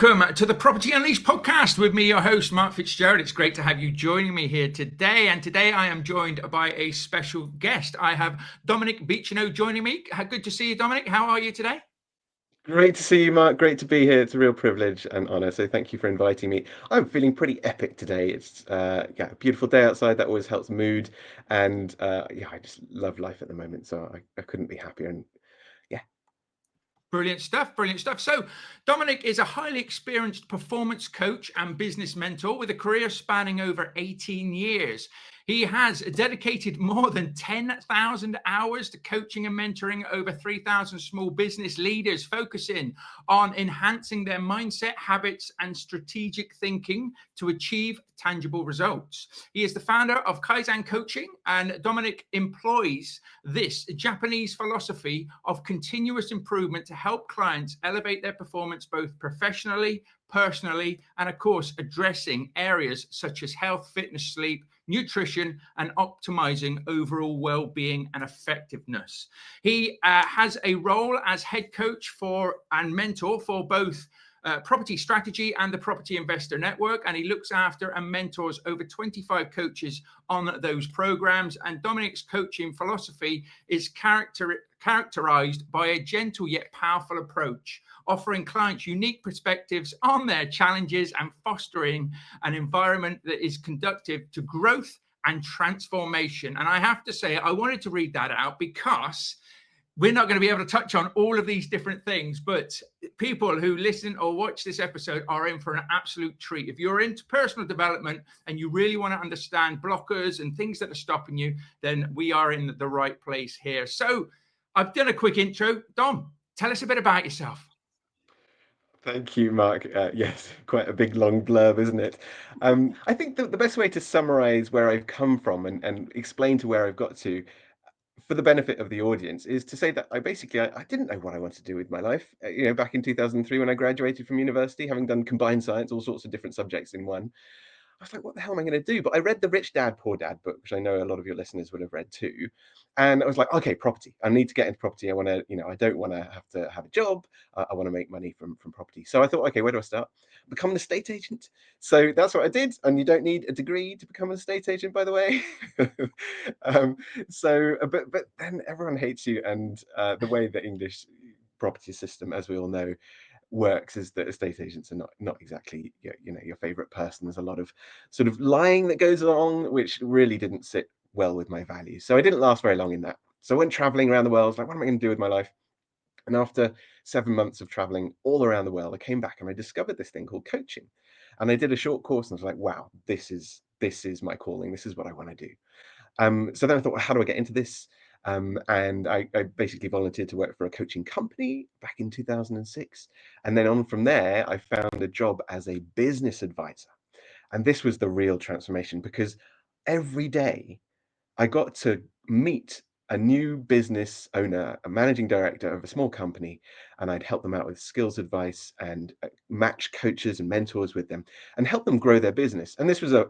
Welcome to the Property Unleashed podcast with me, your host, Mark Fitzgerald. It's great to have you joining me here today. And today I am joined by a special guest. I have Dominic Beecheno joining me. Good to see you, Dominic. How are you today? Great to see you, Mark. Great to be here. It's a real privilege and honor. So thank you for inviting me. I'm feeling pretty epic today. It's a beautiful day outside. That always helps mood. And I just love life at the moment. So I couldn't be happier. And yeah. Brilliant stuff, brilliant stuff. So Dominic is a highly experienced performance coach and business mentor with a career spanning over 18 years. He has dedicated more than 10,000 hours to coaching and mentoring over 3,000 small business leaders, focusing on enhancing their mindset, habits, and strategic thinking to achieve tangible results. He is the founder of Kaizen Coaching, and Dominic employs this Japanese philosophy of continuous improvement to help clients elevate their performance both professionally, personally, and of course, addressing areas such as health, fitness, sleep, nutrition, and optimizing overall well-being and effectiveness. He has a role as head coach for and mentor for both Property Strategy and the Property Investor Network, and he looks after and mentors over 25 coaches on those programs. And Dominic's coaching philosophy is characterized by a gentle yet powerful approach, offering clients unique perspectives on their challenges and fostering an environment that is conducive to growth and transformation. And I have to say, I wanted to read that out because we're not going to be able to touch on all of these different things, but people who listen or watch this episode are in for an absolute treat. If you're into personal development and you really want to understand blockers and things that are stopping you, then we are in the right place here. So I've done a quick intro. Dom, tell us a bit about yourself. Thank you, Mark. Yes, quite a big long blurb, isn't it? I think the best way to summarize where I've come from and explain to where I've got to for the benefit of the audience is to say that I didn't know what I wanted to do with my life. Back in 2003 when I graduated from university, having done combined science, all sorts of different subjects in one, I was like, what the hell am I going to do? But I read the Rich Dad, Poor Dad book, which I know a lot of your listeners would have read too. And I was like, okay, property. I need to get into property. I want to, I don't want to have a job. I want to make money from property. So I thought, okay, where do I start? Become an estate agent. So that's what I did. And you don't need a degree to become an estate agent, by the way. But then everyone hates you. And the way the English property system, as we all know, works is that estate agents are not exactly your favorite person. There's a lot of sort of lying that goes along, which really didn't sit well with my values. So I didn't last very long in that. So I went traveling around the world. I was like, what am I going to do with my life? And after 7 months of traveling all around the world, I came back and I discovered this thing called coaching. And I did a short course and I was like, wow, this is my calling. This is what I want to do. So then I thought, well, how do I get into this? And I basically volunteered to work for a coaching company back in 2006. And then on from there, I found a job as a business advisor. And this was the real transformation because every day I got to meet a new business owner, a managing director of a small company, and I'd help them out with skills advice and match coaches and mentors with them and help them grow their business. And this was a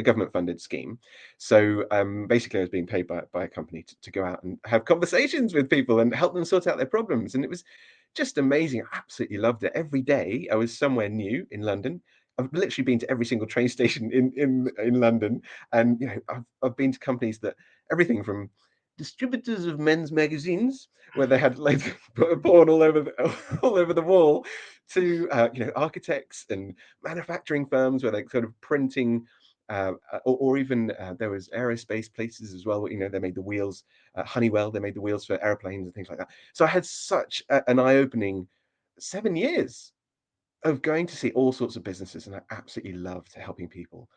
government funded scheme. So basically I was being paid by a company to go out and have conversations with people and help them sort out their problems. And it was just amazing. I absolutely loved it. Every day I was somewhere new in London. I've literally been to every single train station in London, and I've been to companies that everything from distributors of men's magazines where they had loads of porn all over the wall to architects and manufacturing firms where they're sort of printing. Or even there was aerospace places as well. They made the wheels. Honeywell, they made the wheels for airplanes and things like that. So I had such an eye-opening 7 years of going to see all sorts of businesses, and I absolutely loved helping people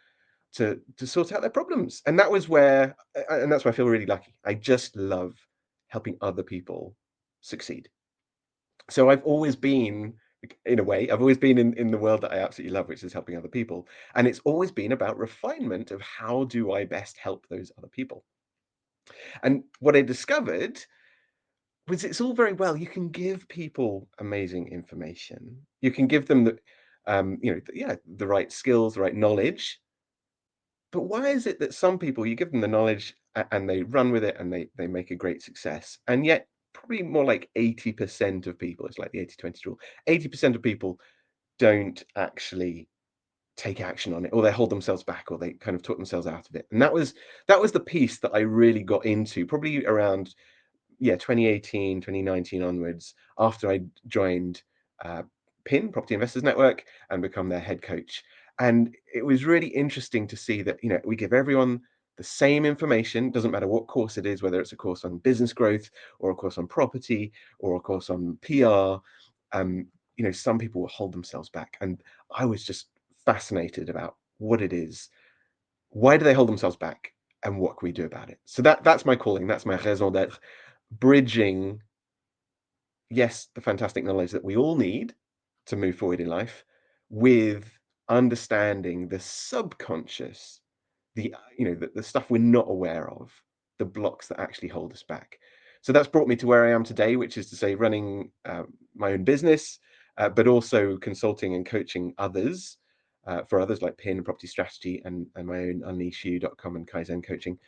to sort out their problems. And that was and that's why I feel really lucky. I just love helping other people succeed. So I've always been, in a way, I've always been in the world that I absolutely love, which is helping other people. And it's always been about refinement of how do I best help those other people. And what I discovered was it's all very well. You can give people amazing information. You can give them the right skills, the right knowledge. But why is it that some people, you give them the knowledge and they run with it and they make a great success, and yet probably more like 80% of people, it's like the 80-20 rule, 80% of people don't actually take action on it, or they hold themselves back, or they kind of talk themselves out of it. And that was the piece that I really got into probably around 2018, 2019 onwards, after I joined uh, PIN, Property Investors Network, and become their head coach. And it was really interesting to see that, we give everyone the same information, doesn't matter what course it is, whether it's a course on business growth or a course on property or a course on PR. Some people will hold themselves back. And I was just fascinated about what it is. Why do they hold themselves back? And what can we do about it? So that's my calling. That's my raison d'être. Bridging, yes, the fantastic knowledge that we all need to move forward in life, with understanding the subconscious, the stuff we're not aware of, the blocks that actually hold us back. So that's brought me to where I am today, which is to say running my own business, but also consulting and coaching others, for others like PIN and Property Strategy, and my own unleashyou.com and Kaizen coaching.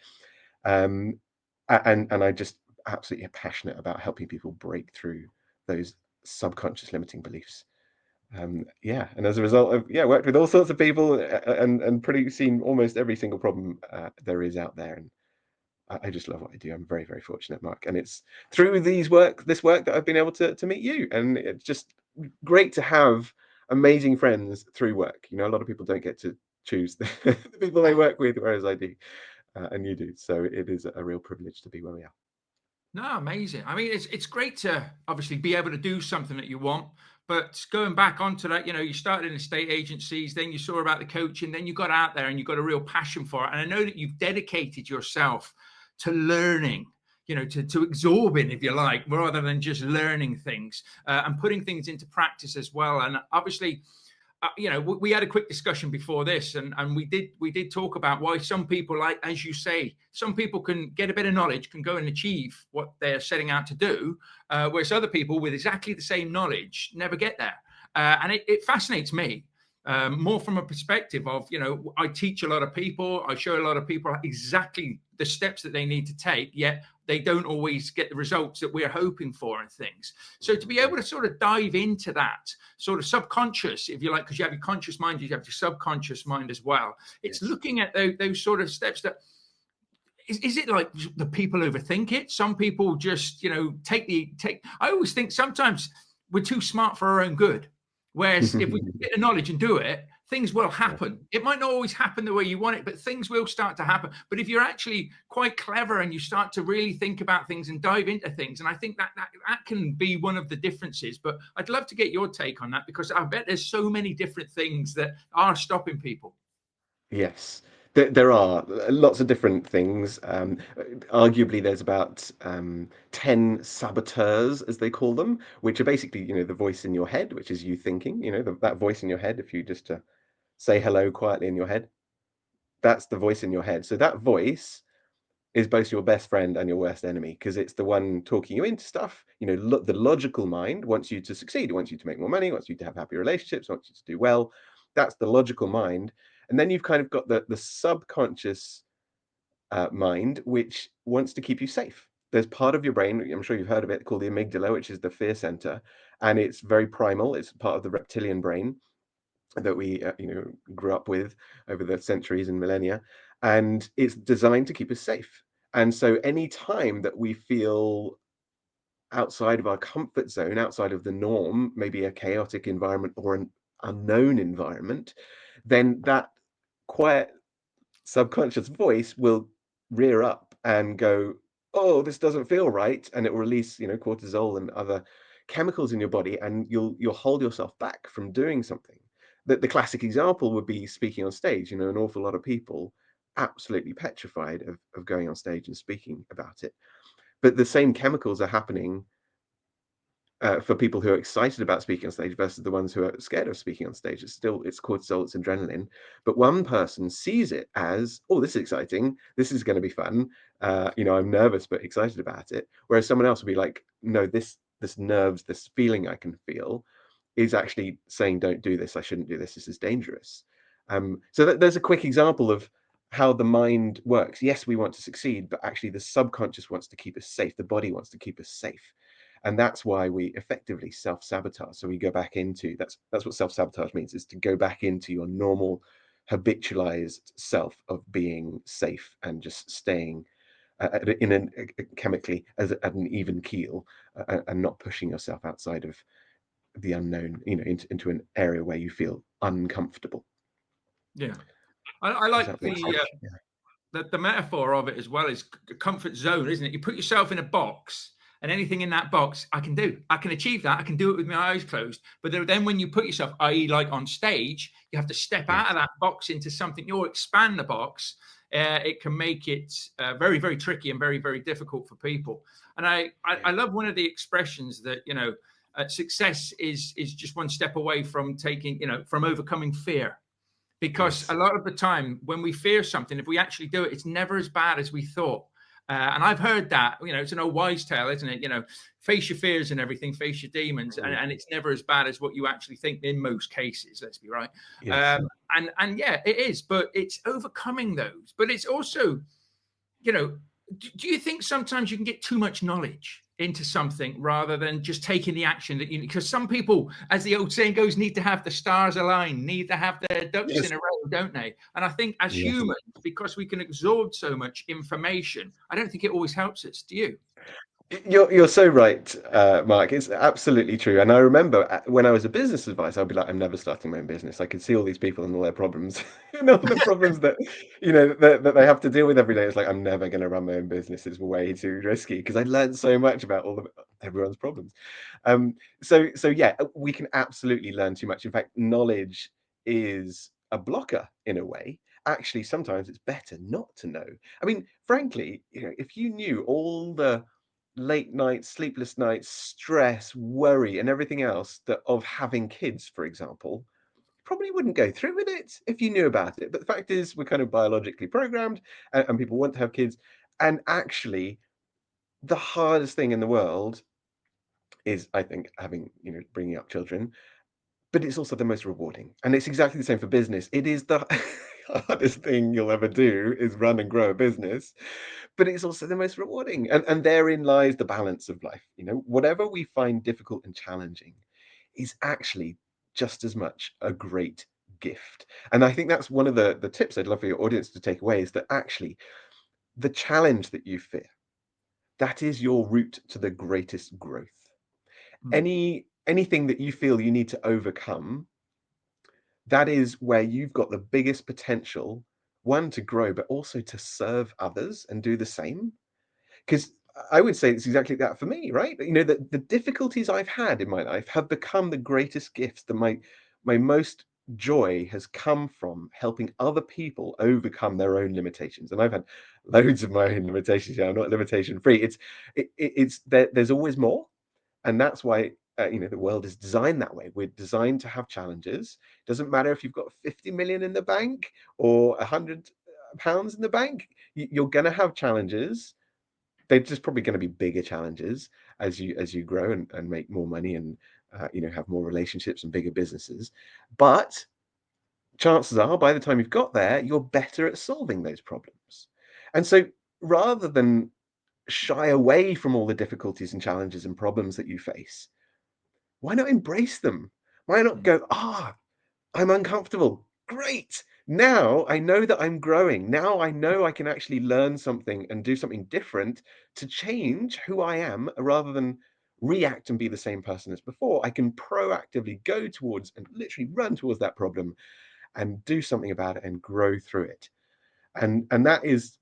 Um, and I just absolutely passionate about helping people break through those subconscious limiting beliefs. And as a result, I've worked with all sorts of people, and pretty seen almost every single problem there is out there. And I just love what I do. I'm very, very fortunate, Mark. And it's through this work that I've been able to meet you. And it's just great to have amazing friends through work. A lot of people don't get to choose the people they work with, whereas I do, and you do. So it is a real privilege to be where we are. No, amazing. I mean, it's great to obviously be able to do something that you want, but going back onto that, you started in estate agencies, then you saw about the coaching, then you got out there and you got a real passion for it. And I know that you've dedicated yourself to learning, to absorbing, if you like, rather than just learning things, and putting things into practice as well. And obviously, we had a quick discussion before this, and we did talk about why some people, like as you say, some people can get a bit of knowledge, can go and achieve what they're setting out to do, whereas other people with exactly the same knowledge never get there. And it fascinates me, more from a perspective of, I teach a lot of people, I show a lot of people exactly the steps that they need to take, yet they don't always get the results that we're hoping for and things. So to be able to sort of dive into that sort of subconscious, if you like, because you have your conscious mind, you have your subconscious mind as well. It's looking at those sort of steps that, is it like the people overthink it? Some people just, take. I always think sometimes we're too smart for our own good. Whereas if we get the knowledge and do it, things will happen. It might not always happen the way you want it, but things will start to happen. But if you're actually quite clever and you start to really think about things and dive into things, and I think that can be one of the differences. But I'd love to get your take on that, because I bet there's so many different things that are stopping people. Yes, there are lots of different things. Arguably, there's about 10 saboteurs, as they call them, which are basically, the voice in your head, which is you thinking, that voice in your head. If you just say hello quietly in your head, that's the voice in your head. So that voice is both your best friend and your worst enemy, because it's the one talking you into stuff. The logical mind wants you to succeed, it wants you to make more money, wants you to have happy relationships, wants you to do well. That's the logical mind. And then you've kind of got the subconscious mind, which wants to keep you safe. There's part of your brain, I'm sure you've heard of it, called the amygdala, which is the fear center, and it's very primal. It's part of the reptilian brain that we grew up with over the centuries and millennia, and it's designed to keep us safe. And so any time that we feel outside of our comfort zone, outside of the norm, maybe a chaotic environment or an unknown environment, then that quiet subconscious voice will rear up and go, oh, this doesn't feel right, and it will release cortisol and other chemicals in your body, and you'll hold yourself back from doing something. The classic example would be speaking on stage. An awful lot of people absolutely petrified of going on stage and speaking about it, but the same chemicals are happening for people who are excited about speaking on stage versus the ones who are scared of speaking on stage. It's cortisol, it's adrenaline, but one person sees it as, oh, this is exciting, this is going to be fun. I'm nervous but excited about it. Whereas someone else would be like, no, this nerves, this feeling I can feel is actually saying, don't do this, I shouldn't do this, this is dangerous. So there's a quick example of how the mind works. Yes, we want to succeed, but actually the subconscious wants to keep us safe. The body wants to keep us safe. And that's why we effectively self-sabotage. So we go back into, that's what self-sabotage means, is to go back into your normal habitualized self of being safe and just staying in an chemically as at an even keel, and not pushing yourself outside of the unknown, into an area where you feel uncomfortable. Yeah. I Does like that make sense? Yeah. the metaphor of it as well is comfort zone, isn't it? You put yourself in a box, and anything in that box I can do. I can achieve that. I can do it with my eyes closed. But then when you put yourself, i.e., like on stage, you have to step out of that box into something new, or expand the box. It can make it very, very tricky and very, very difficult for people. And I love one of the expressions that, success is just one step away from from overcoming fear. Because a lot of the time when we fear something, if we actually do it, it's never as bad as we thought. And I've heard that, it's an old wise tale, isn't it? Face your fears and everything, face your demons, and it's never as bad as what you actually think in most cases. Let's be right. Yes. And yeah, it is, but it's overcoming those. But it's also, do you think sometimes you can get too much knowledge into something rather than just taking the action that because some people, as the old saying goes, need to have the stars aligned, need to have their ducks in a row, don't they? And I think as humans, because we can absorb so much information, I don't think it always helps us. Do you? You're so right, Mark. It's absolutely true. And I remember when I was a business advisor, I'd be like, I'm never starting my own business. I could see all these people and all their problems, and all the problems that that they have to deal with every day. It's like, I'm never going to run my own business. It's way too risky, because I learned so much about everyone's problems. So yeah, we can absolutely learn too much. In fact, knowledge is a blocker in a way. Actually, sometimes it's better not to know. I mean, frankly, if you knew all the late nights, sleepless nights, stress, worry, and everything else that of having kids, for example, probably wouldn't go through with it if you knew about it. But the fact is, we're kind of biologically programmed, and people want to have kids. And actually, the hardest thing in the world is, I think, bringing up children. But it's also the most rewarding. And it's exactly the same for business. It is the hardest thing you'll ever do, is run and grow a business, but it's also the most rewarding. And therein lies the balance of life. Whatever we find difficult and challenging is actually just as much a great gift. And I think that's one of the tips I'd love for your audience to take away, is that actually the challenge that you fear, that is your route to the greatest growth. Anything that you feel you need to overcome, that is where you've got the biggest potential, one, to grow, but also to serve others and do the same. Because I would say it's exactly that for me, right? The difficulties I've had in my life have become the greatest gifts. That my most joy has come from helping other people overcome their own limitations. And I've had loads of my own limitations. I'm not limitation free. There's always more. And that's why the world is designed that way. We're designed to have challenges. Doesn't matter if you've got 50 million in the bank or 100 pounds in the bank. You're going to have challenges. They're just probably going to be bigger challenges as you grow and make more money, and have more relationships and bigger businesses. But chances are, by the time you've got there, you're better at solving those problems. And so, rather than shy away from all the difficulties and challenges and problems that you face, why not embrace them? Why not go, I'm uncomfortable. Great. Now I know that I'm growing. Now I know I can actually learn something and do something different to change who I am, rather than react and be the same person as before. I can proactively go towards and literally run towards that problem and do something about it and grow through it. And that is,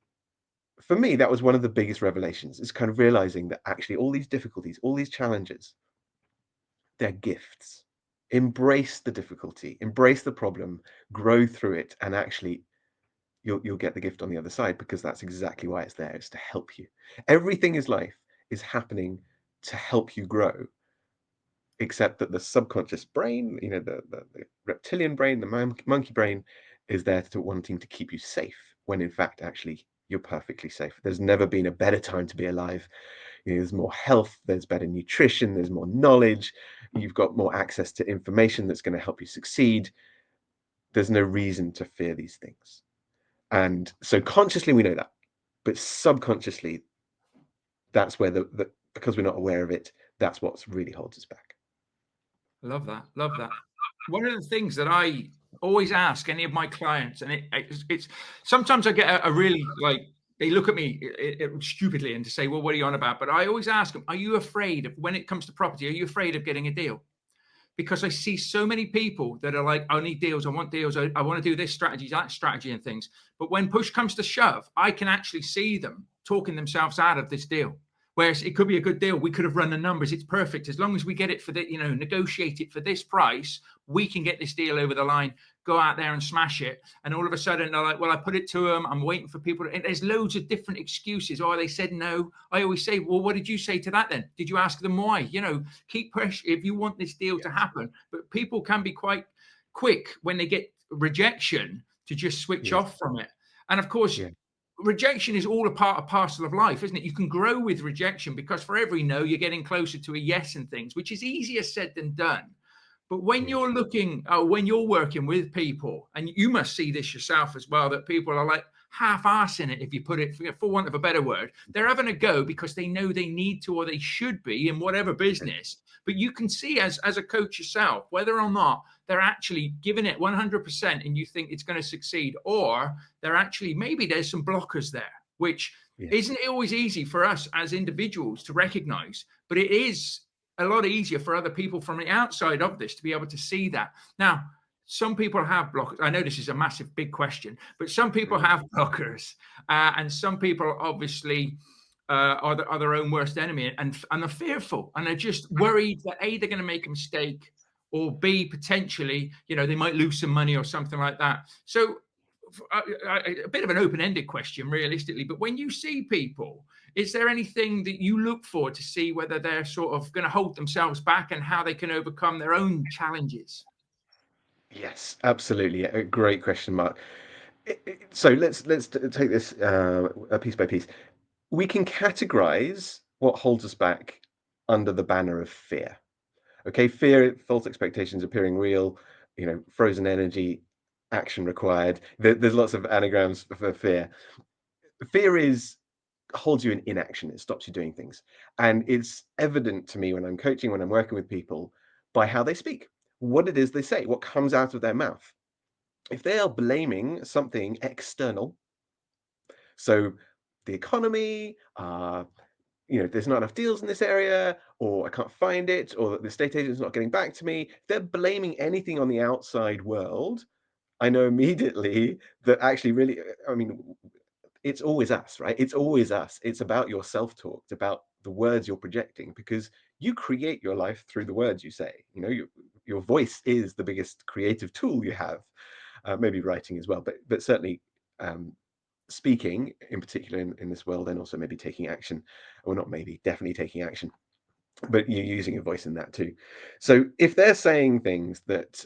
for me, that was one of the biggest revelations, is kind of realizing that actually all these difficulties, all these challenges, they're gifts. Embrace the difficulty, embrace the problem, grow through it, and actually you'll get the gift on the other side, because that's exactly why it's there. It's to help you. Everything is life is happening to help you grow, except that the subconscious brain, the reptilian brain, the monkey brain, is there to wanting to keep you safe, when in fact, actually, you're perfectly safe. There's never been a better time to be alive. There's more health, there's better nutrition, there's more knowledge, you've got more access to information that's going to help you succeed. There's no reason to fear these things. And so consciously we know that, but subconsciously, that's where because we're not aware of it, that's what's really holds us back. Love that. Love that. One of the things that I always ask any of my clients, and it's sometimes I get a really like they look at me stupidly and to say, "Well, what are you on about?" But I always ask them, "Are you afraid of when it comes to property? Are you afraid of getting a deal?" Because I see so many people that are like, I need deals, I want deals, I want to do this strategy, that strategy, and things. But when push comes to shove, I can actually see them talking themselves out of this deal. Whereas it could be a good deal. We could have run the numbers. It's perfect. As long as we get it for the, negotiate it for this price, we can get this deal over the line, go out there and smash it. And all of a sudden they're like, well, I put it to them. I'm waiting for people. And there's loads of different excuses. Oh, they said no. I always say, well, what did you say to that then? Did you ask them why? Keep pressure if you want this deal to happen. But people can be quite quick when they get rejection to just switch off from it. And of course, rejection is all a part of parcel of life, isn't it? You can grow with rejection because for every no, you're getting closer to a yes and things, which is easier said than done. But when you're when you're working with people, and you must see this yourself as well, that people are like half-assing it, if you put it for want of a better word. They're having a go because they know they need to or they should be in whatever business. But you can see as a coach yourself, whether or not they're actually giving it 100% and you think it's going to succeed, or they're actually, maybe there's some blockers there, which isn't always easy for us as individuals to recognize, but it is a lot easier for other people from the outside of this to be able to see that. Now, some people have blockers. I know this is a massive, big question, but some people have blockers, and some people obviously are their own worst enemy and are fearful and are just worried that A, they're going to make a mistake, or B, potentially, they might lose some money or something like that. So a bit of an open-ended question, realistically, but when you see people, is there anything that you look for to see whether they're sort of going to hold themselves back and how they can overcome their own challenges? Yes, absolutely. A great question, Mark. So let's take this piece by piece. We can categorize what holds us back under the banner of fear. Okay, fear, false expectations appearing real, frozen energy, action required. There's lots of anagrams for fear. Fear holds you in inaction. It stops you doing things. And it's evident to me when I'm coaching, when I'm working with people, by how they speak, what it is they say, what comes out of their mouth. If they are blaming something external, so the economy, there's not enough deals in this area, or I can't find it, or the estate agent's not getting back to me. If they're blaming anything on the outside world, I know immediately that actually really, I mean, it's always us, right? It's always us. It's about your self-talk. It's about the words you're projecting, because you create your life through the words you say. Your voice is the biggest creative tool you have. Maybe writing as well, but certainly speaking in particular in this world, and also maybe taking action, or not maybe, definitely taking action, but you're using your voice in that too. So if they're saying things that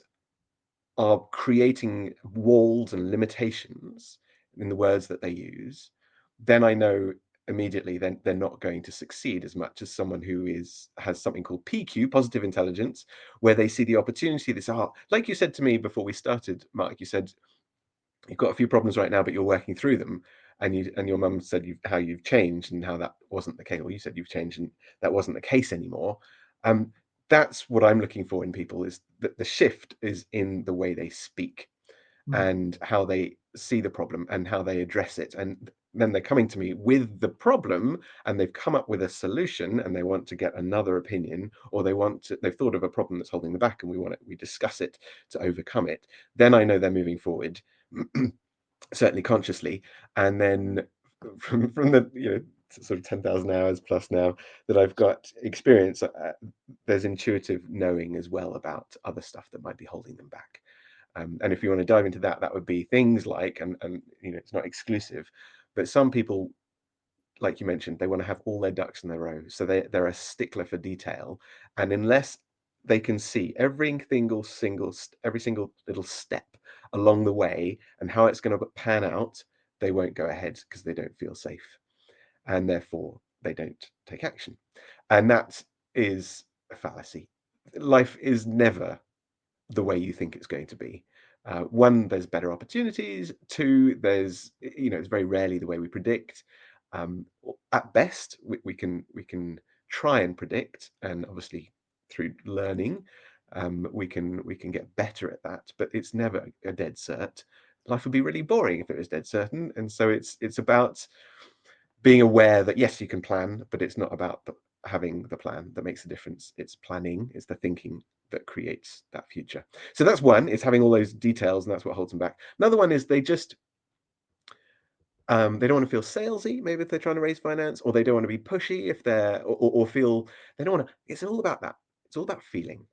are creating walls and limitations in the words that they use, then I know immediately then they're not going to succeed as much as someone who has something called PQ, positive intelligence, where they see the opportunity. This like you said to me before we started, Mark, you said you've got a few problems right now, but you're working through them. And your mum said how you've changed and how that wasn't the case. Well, you said you've changed and that wasn't the case anymore. That's what I'm looking for in people, is that the shift is in the way they speak and how they see the problem and how they address it. And then they're coming to me with the problem and they've come up with a solution and they want to get another opinion, or they've thought of a problem that's holding them back and we discuss it to overcome it. Then I know they're moving forward, certainly consciously. And then from the sort of 10,000 hours plus now that I've got experience, there's intuitive knowing as well about other stuff that might be holding them back. And if you want to dive into that, that would be things like, and it's not exclusive, but some people, like you mentioned, they want to have all their ducks in a row. So they're a stickler for detail. And unless they can see every single little step along the way and how it's going to pan out, they won't go ahead because they don't feel safe. And therefore they don't take action. And that is a fallacy. Life is never the way you think it's going to be. One, there's better opportunities. Two, it's very rarely the way we predict. At best, we can try and predict, and obviously through learning, we can get better at that, but it's never a dead cert. Life would be really boring if it was dead certain. And so it's about being aware that yes, you can plan, but it's not about having the plan that makes a difference. It's planning, it's the thinking that creates that future. So that's one, it's having all those details, and that's what holds them back. Another one is they just they don't want to feel salesy, maybe if they're trying to raise finance, or they don't want to be pushy if they're or feel they don't want to. It's all about that. It's all about feeling.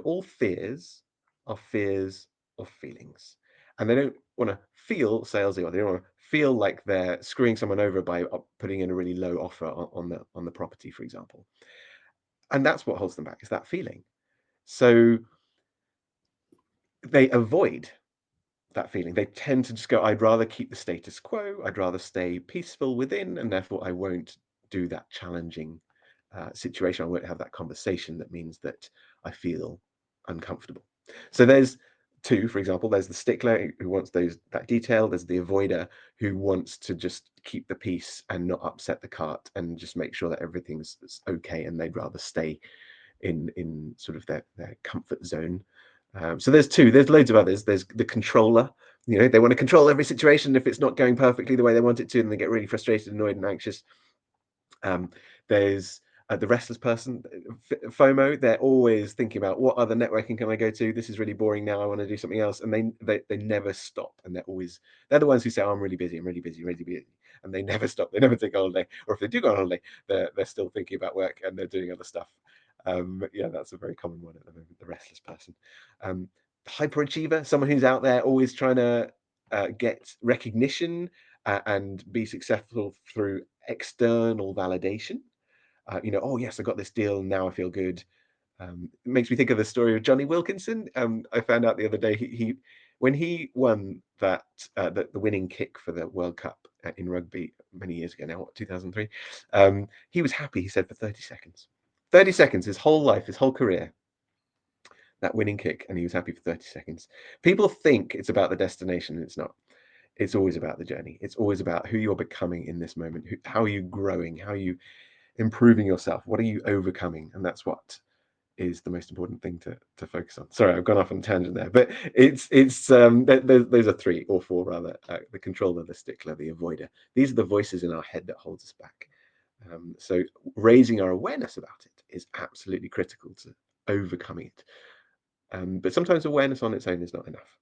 All fears are fears of feelings, and they don't want to feel salesy, or they don't want to feel like they're screwing someone over by putting in a really low offer on the property, for example. And that's what holds them back, is that feeling. So they avoid that feeling. They tend to just go, I'd rather keep the status quo. I'd rather stay peaceful within, and therefore I won't do that challenging situation. I won't have that conversation that means that I feel uncomfortable. So there's two, for example. There's the stickler who wants that detail. There's the avoider who wants to just keep the peace and not upset the cart and just make sure that everything's okay, and they'd rather stay in sort of their comfort zone. So there's two. There's loads of others. There's the controller. They want to control every situation. If it's not going perfectly the way they want it to, then they get really frustrated, annoyed, and anxious. There's the restless person, FOMO. They're always thinking about, what other networking can I go to? This is really boring now. I want to do something else, and they never stop. And they're the ones who say, oh, I'm really busy, really busy, and they never stop. They never take a holiday, or if they do go on holiday, they're still thinking about work and they're doing other stuff. Yeah, that's a very common one at the moment, the restless person. Hyperachiever, someone who's out there always trying to get recognition and be successful through external validation. Oh yes, I got this deal, and now I feel good. It makes me think of the story of Johnny Wilkinson. I found out the other day he when he won the winning kick for the World Cup in rugby many years ago now, 2003. He was happy, he said, for 30 seconds. 30 seconds, his whole life, his whole career, that winning kick, and he was happy for 30 seconds. People think it's about the destination, and it's not. It's always about the journey. It's always about who you're becoming in this moment. How are you growing? How are you improving yourself? What are you overcoming? And that's what is the most important thing to focus on. Sorry, I've gone off on a tangent there, but those are three or four rather: the controller, the stickler, the avoider. These are the voices in our head that holds us back. So raising our awareness about it is absolutely critical to overcoming it. But sometimes awareness on its own is not enough.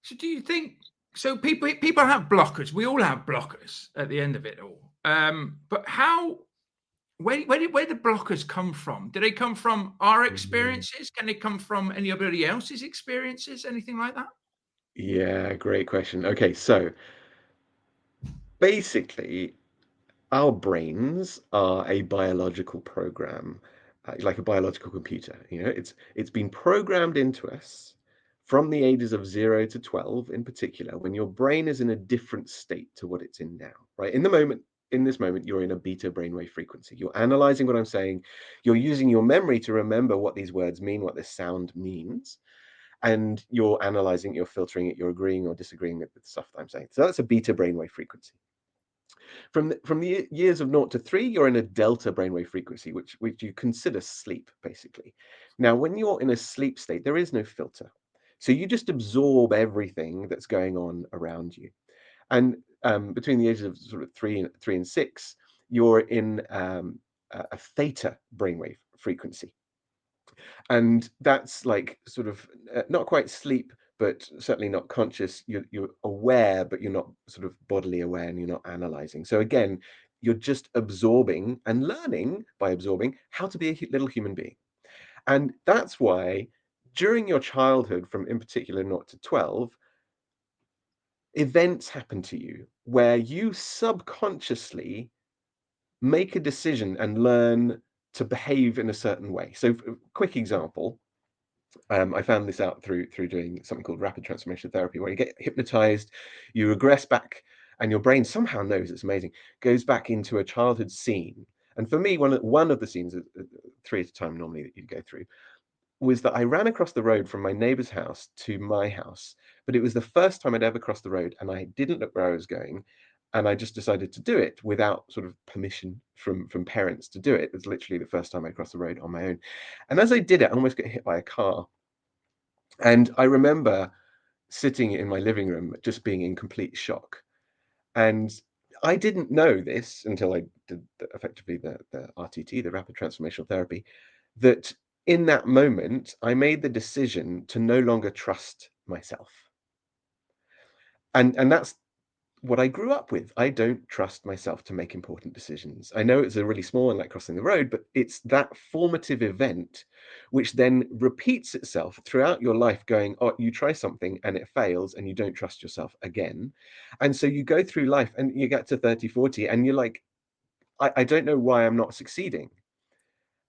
So do you think, so people have blockers, we all have blockers at the end of it all, but where the blockers come from? Do they come from our experiences? Can they come from anybody else's experiences? Anything like that? Yeah, great question. Okay, so basically our brains are a biological program, like a biological computer. It's been programmed into us from the ages of 0 to 12 in particular, when your brain is in a different state to what it's in now, right? In this moment, you're in a beta brainwave frequency. You're analyzing what I'm saying. You're using your memory to remember what these words mean, what this sound means. And you're analyzing, you're filtering it, you're agreeing or disagreeing with the stuff that I'm saying. So that's a beta brainwave frequency. From the years of 0 to 3, you're in a delta brainwave frequency, which you consider sleep, basically. Now, when you're in a sleep state, there is no filter. So you just absorb everything that's going on around you. And between the ages of sort of 3 and 6, you're in a theta brainwave frequency. And that's like sort of not quite sleep, but certainly not conscious. You're aware, but you're not sort of bodily aware, and you're not analyzing. So again, you're just absorbing and learning by absorbing how to be a little human being. And that's why during your childhood, from in particular 0 to 12, events happen to you where you subconsciously make a decision and learn to behave in a certain way. So quick example, I found this out through doing something called rapid transformation therapy, where you get hypnotized, you regress back, and your brain somehow knows, it's amazing, goes back into a childhood scene. And for me, one of the scenes, 3 at a time normally, that you go through, was that I ran across the road from my neighbor's house to my house, but it was the first time I'd ever crossed the road, and I didn't look where I was going. and I just decided to do it without sort of permission from parents to do it. It was literally the first time I crossed the road on my own. And as I did it, I almost got hit by a car. And I remember sitting in my living room just being in complete shock. And I didn't know this until I did effectively the RTT, the rapid transformational therapy, that in that moment, I made the decision to no longer trust myself. And that's what I grew up with. I don't trust myself to make important decisions. I know it's a really small one, like crossing the road, but it's that formative event which then repeats itself throughout your life, going, oh, you try something and it fails and you don't trust yourself again. And so you go through life and you get to 30, 40, and you're like, I don't know why I'm not succeeding.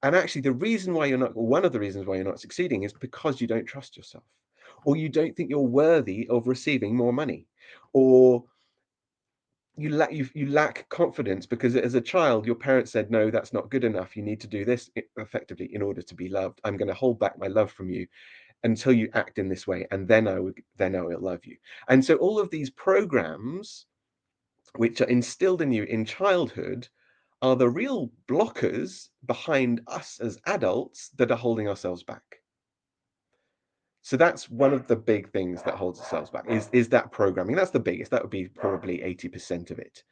And actually, the reason why you're not, or one of the reasons why you're not succeeding, is because you don't trust yourself, or you don't think you're worthy of receiving more money, or you lack confidence because as a child your parents said, no, that's not good enough, you need to do this effectively in order to be loved. I'm going to hold back my love from you until you act in this way, and then I will love you. And so all of these programs which are instilled in you in childhood are the real blockers behind us as adults that are holding ourselves back. So that's one of the big things that holds ourselves back, is that programming. That's the biggest. That would be probably 80% of it.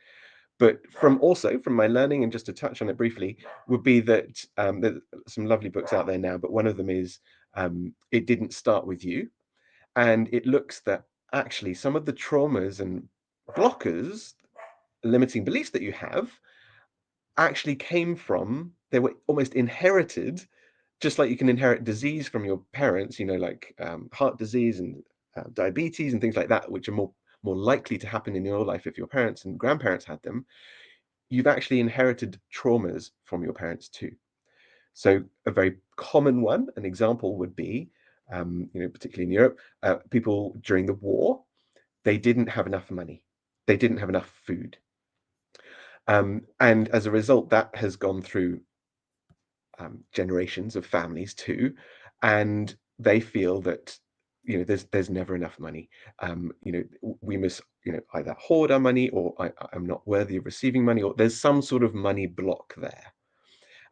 But from my learning, and just to touch on it briefly, would be that there's some lovely books out there now, but one of them is It Didn't Start With You. And it looks that actually some of the traumas and blockers, limiting beliefs that you have, actually came from, they were almost inherited, just like you can inherit disease from your parents, like heart disease and diabetes and things like that, which are more likely to happen in your life if your parents and grandparents had them. You've actually inherited traumas from your parents too. So a very common one, an example would be, particularly in Europe, people during the war, they didn't have enough money. They didn't have enough food. And as a result, that has gone through generations of families too. And they feel that, there's never enough money. We must, either hoard our money, or I'm not worthy of receiving money, or there's some sort of money block there.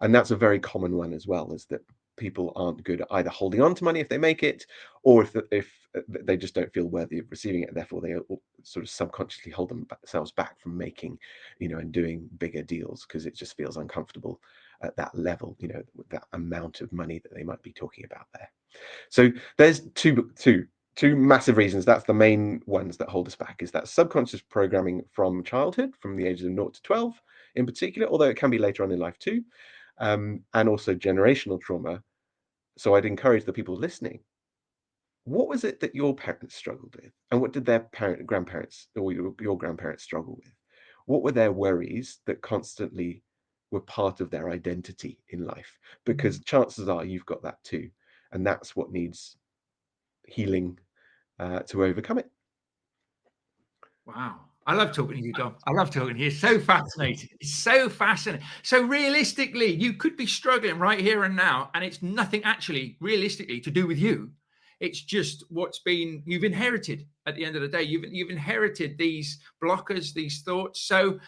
And that's a very common one as well, is that people aren't good at either holding on to money if they make it, or if they just don't feel worthy of receiving it. Therefore, they sort of subconsciously hold themselves back from making, and doing bigger deals, because it just feels uncomfortable at that level, with that amount of money that they might be talking about there. So there's two massive reasons. That's the main ones that hold us back, is that subconscious programming from childhood, from the ages of 0 to 12 in particular, although it can be later on in life too, and also generational trauma. So I'd encourage the people listening, what was it that your parents struggled with, and what did their grandparents, or your grandparents struggle with? What were their worries that constantly were part of their identity in life? Because chances are you've got that too, and that's what needs healing to overcome it. Wow. I love talking to you, Dom. I love talking to you. It's so fascinating. It's so fascinating. So realistically, you could be struggling right here and now, and it's nothing actually realistically to do with you. It's just you've inherited at the end of the day. You've inherited these blockers, these thoughts. So,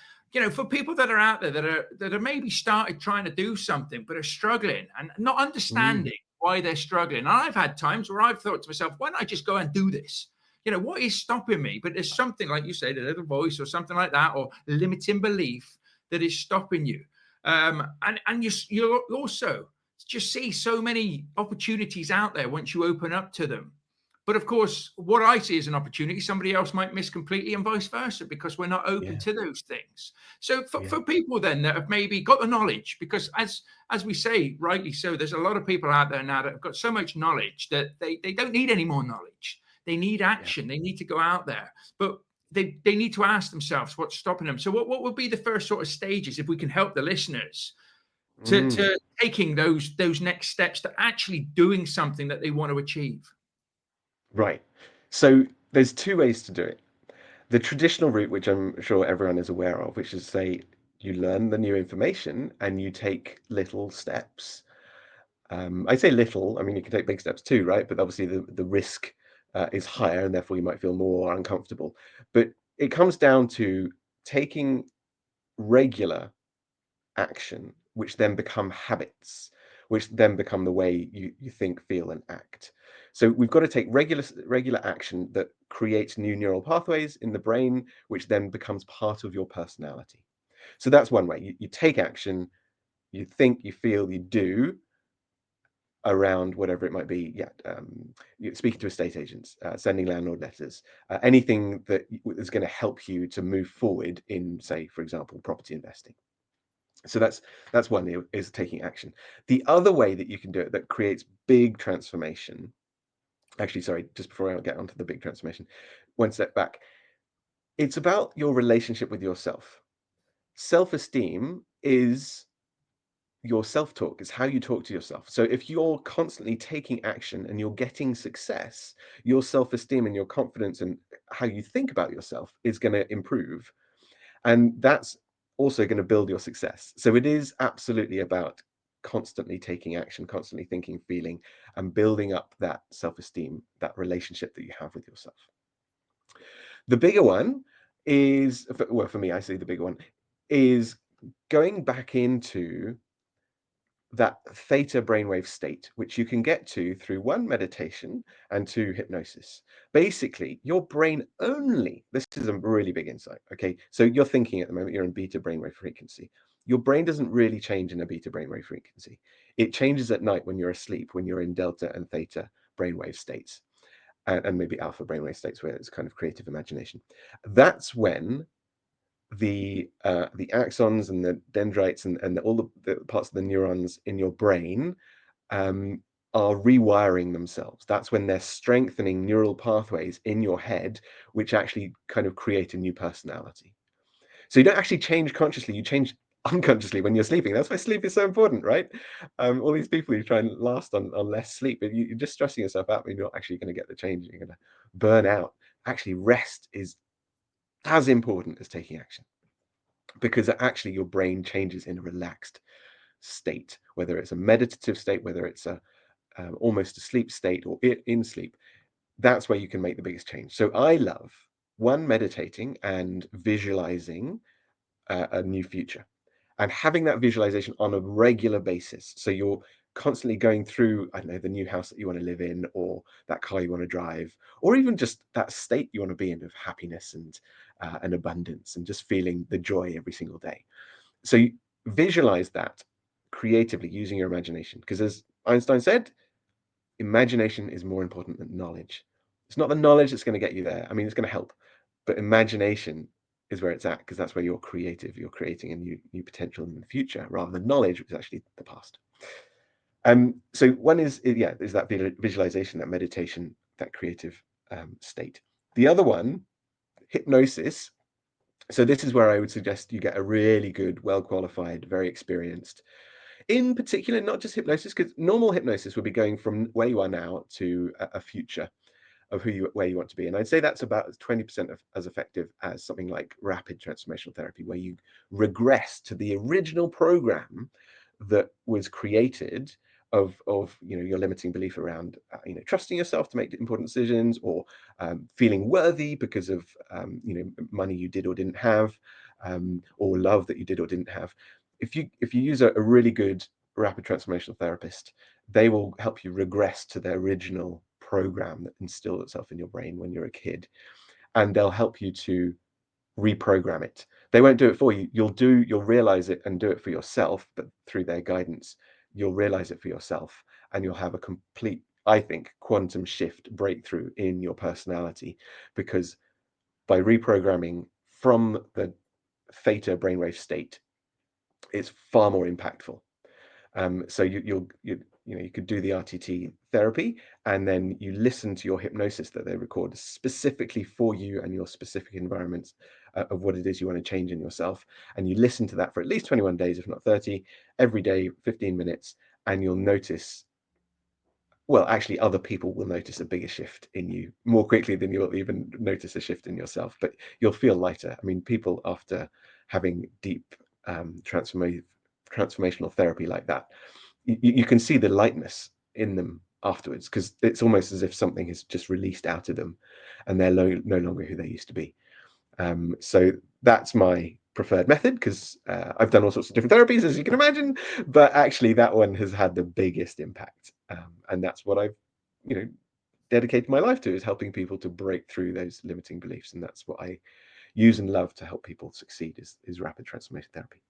for people that are out there that are maybe started trying to do something but are struggling and not understanding why they're struggling. And I've had times where I've thought to myself, why don't I just go and do this? What is stopping me? But there's something, like you said, a little voice or something like that, or limiting belief that is stopping you. And you also just see so many opportunities out there once you open up to them. But of course, what I see as an opportunity, somebody else might miss completely, and vice versa, because we're not open to those things. So for people then that have maybe got the knowledge, because as we say, rightly so, there's a lot of people out there now that have got so much knowledge that they don't need any more knowledge. They need action. They need to go out there, but they need to ask themselves what's stopping them. So what would be the first sort of stages, if we can help the listeners to taking those next steps, to actually doing something that they want to achieve? Right. So there's two ways to do it. The traditional route, which I'm sure everyone is aware of, which is, say, you learn the new information and you take little steps. I say little, I mean, you can take big steps too, right? But obviously the risk is higher, and therefore you might feel more uncomfortable. But it comes down to taking regular action, which then become habits, which then become the way you think, feel, and act. So we've got to take regular action that creates new neural pathways in the brain, which then becomes part of your personality. So that's one way. You take action, you think, you feel, you do around whatever it might be. Yeah, speaking to estate agents, sending landlord letters, anything that is going to help you to move forward in, say, for example, property investing. So that's one, is taking action. The other way that you can do it that creates big transformation, actually, sorry, just before I get onto the big transformation, one step back, it's about your relationship with yourself. Self-esteem is your self-talk, is how you talk to yourself. So if you're constantly taking action and you're getting success, your self-esteem and your confidence and how you think about yourself is going to improve. And that's also going to build your success. So it is absolutely about constantly taking action, constantly thinking, feeling, and building up that self-esteem, that relationship that you have with yourself. The bigger one is, well, for me, I see the bigger one is going back into that theta brainwave state, which you can get to through one, meditation, and two, hypnosis. Basically, your brain only, this is a really big insight, okay? So you're thinking at the moment, you're in beta brainwave frequency. Your brain doesn't really change in a beta brainwave frequency. It changes at night when you're asleep, when you're in delta and theta brainwave states, and maybe alpha brainwave states where it's kind of creative imagination. That's when the axons and the dendrites and all the parts of the neurons in your brain are rewiring themselves. That's when they're strengthening neural pathways in your head, which actually kind of create a new personality. So you don't actually change consciously, you change unconsciously when you're sleeping. That's why sleep is so important, right? All these people who try and last on less sleep, you're just stressing yourself out, but you're not actually going to get the change. You're going to burn out. Actually, rest is as important as taking action, because actually your brain changes in a relaxed state, whether it's a meditative state, whether it's a almost a sleep state or in sleep. That's where you can make the biggest change. So I love, one, meditating and visualizing a new future, and having that visualization on a regular basis. So you're constantly going through, I don't know, the new house that you want to live in, or that car you want to drive, or even just that state you want to be in of happiness and abundance, and just feeling the joy every single day. So you visualize that creatively using your imagination, because as Einstein said, imagination is more important than knowledge. It's not the knowledge that's going to get you there. I mean, it's going to help, but imagination is where it's at, because that's where you're creative. You're creating a new potential in the future, rather than knowledge, which is actually the past. So one is that visualization, that meditation, that creative state. The other one, hypnosis. So this is where I would suggest you get a really good, well-qualified, very experienced, in particular, not just hypnosis, because normal hypnosis would be going from where you are now to a future of where you want to be. And I'd say that's about 20% as effective as something like rapid transformational therapy, where you regress to the original program that was created of your limiting belief around trusting yourself to make important decisions, or feeling worthy because of money you did or didn't have, or love that you did or didn't have. If you use a really good rapid transformational therapist, they will help you regress to their original program that instilled itself in your brain when you're a kid, and they'll help you to reprogram it. They won't do it for you. You'll realize it and do it for yourself, but through their guidance, you'll realize it for yourself, and you'll have a complete, I think, quantum shift breakthrough in your personality, because by reprogramming from the theta brainwave state, it's far more impactful. So you could do the RTT therapy, and then you listen to your hypnosis that they record specifically for you and your specific environments of what it is you want to change in yourself. And you listen to that for at least 21 days, if not 30, every day, 15 minutes, and you'll notice, well, actually, other people will notice a bigger shift in you more quickly than you'll even notice a shift in yourself. But you'll feel lighter. I mean, people after having deep transformational therapy like that, you can see the lightness in them afterwards, because it's almost as if something has just released out of them, and they're no longer who they used to be. So that's my preferred method, because I've done all sorts of different therapies, as you can imagine, but actually that one has had the biggest impact, and that's what I've, you know, dedicated my life to, is helping people to break through those limiting beliefs. And that's what I use and love to help people succeed, is rapid transformation therapy.